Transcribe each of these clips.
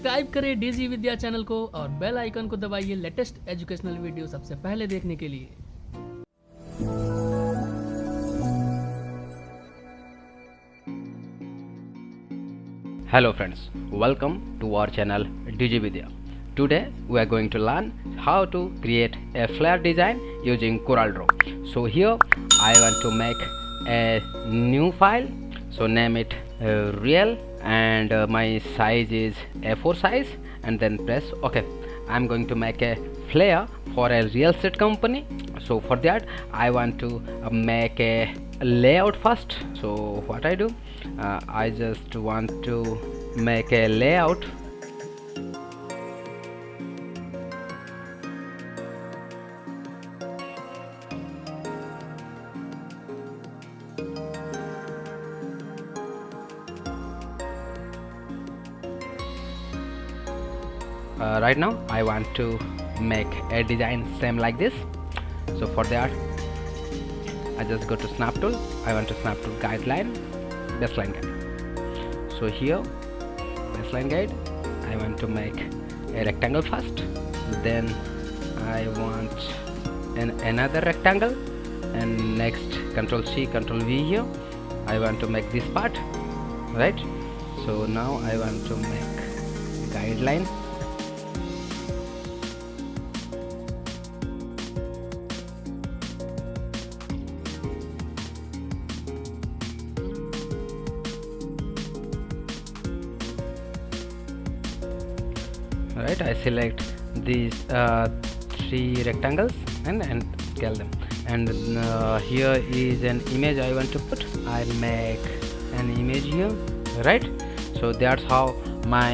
Subscribe करें DG विद्या channel को और बेल आइकन को दबाइए लेटेस्ट एजुकेशनल वीडियो सबसे पहले देखने के लिए। Hello friends, welcome to our channel DG Vidya. Today we are going to learn how to create a flare design using CorelDraw. So here I want to make a new file, so name it Real, and my size is A4 size, and then press OK. I'm going to make a flare for a real estate company. So for that I want to make a layout first. So what I do, I just want to make a layout. Right now I want to make a design same like this. So for that I just go to snap tool. I want to snap to guideline, baseline guide. So here baseline guide, I want to make a rectangle first, then I want another rectangle, and next Ctrl C Ctrl V here I want to make this part, right? So now I want to make guideline. Right, I select these three rectangles and scale them, and here is an image I want to put. I'll make an image here, right? So that's how my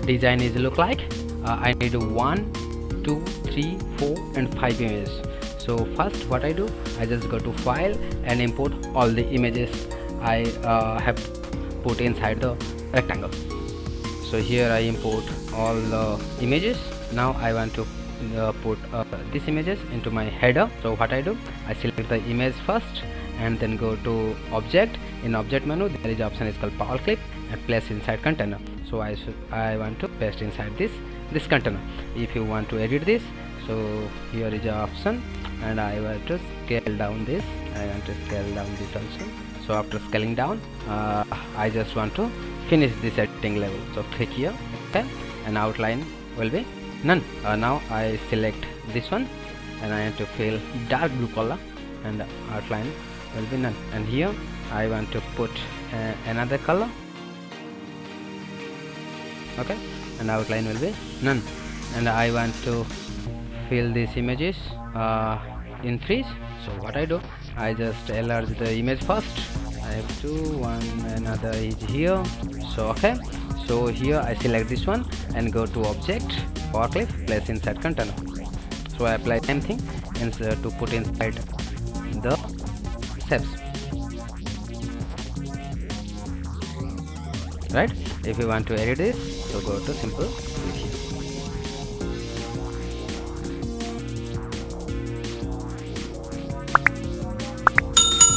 design is look like. I need 1, 2, 3, 4 and 5 images. So first what I do, I just go to file and import all the images I have put inside the rectangle. So here I import all the images. Now I want to put these images into my header. So what I do, I select the image first and then go to object. In object menu there is option is called power clip and place inside container. So I want to paste inside this container. If you want to edit this, so here is the option, and I want to scale down this. I want to scale down this also. So after scaling down, I just want to finish this editing level. So click here, okay, and outline will be none. Now I select this one and I want to fill dark blue color, and outline will be none. And here I want to put another color, okay, and outline will be none. And I want to fill these images in freeze. So what I do, I just enlarge the image first. I have two, one, another is here. So okay, so here I select this one and go to object, power clip, place inside container. So I apply same thing and to put inside the steps, right? If you want to edit this, so go to simple click here.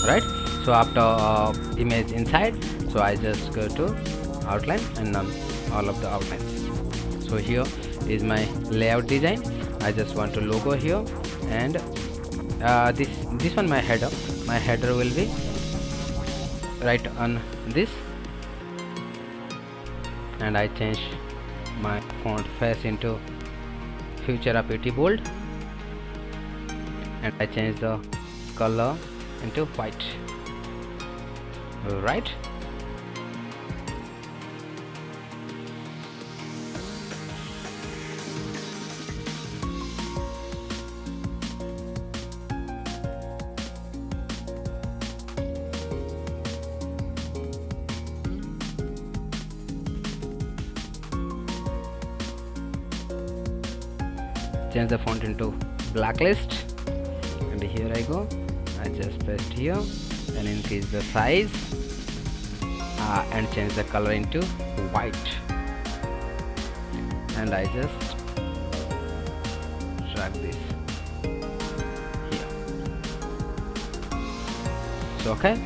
Right, so after image inside, so I just go to outline and none, all of the outlines. So here is my layout design. I just want to logo here, and this one my header will be right on this, and I change my font face into Future Pretty Bold, and I change the color into white, right? Change the font into blacklist, and here I go, I just paste here and increase the size and change the color into white, and I just drag this here. So okay,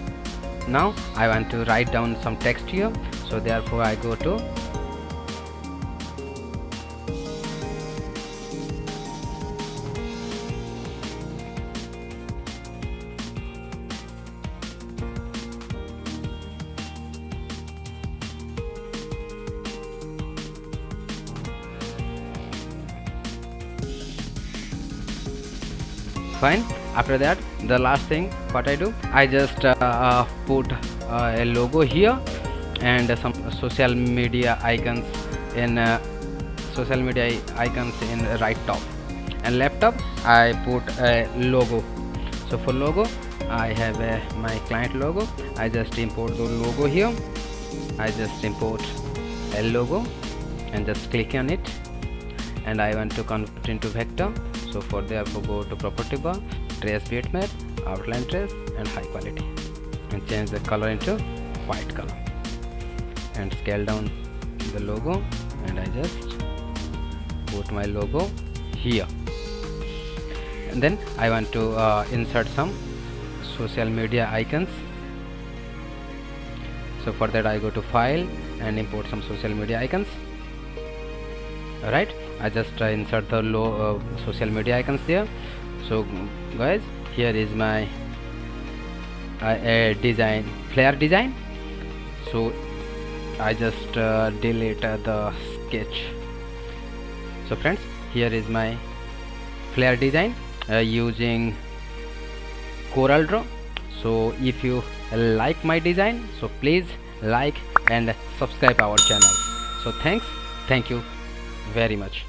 now I want to write down some text here. So therefore I go to Fine. After that, the last thing what I do, I just put a logo here and some social media icons in right top, and left top I put a logo. So for logo I have my client logo. I just import the logo here. I just import a logo and just click on it, and I want to convert into vector. So for therefore go to property bar, trace bitmap, outline trace and high quality, and change the color into white color, and scale down the logo, and I just put my logo here. And then I want to insert some social media icons. So for that I go to file and import some social media icons. Alright, I just insert the social media icons there. So guys, here is my design, flare design. So I just delete the sketch. So friends, here is my flare design using CorelDraw. So if you like my design, so please like and subscribe our channel. So thank you very much.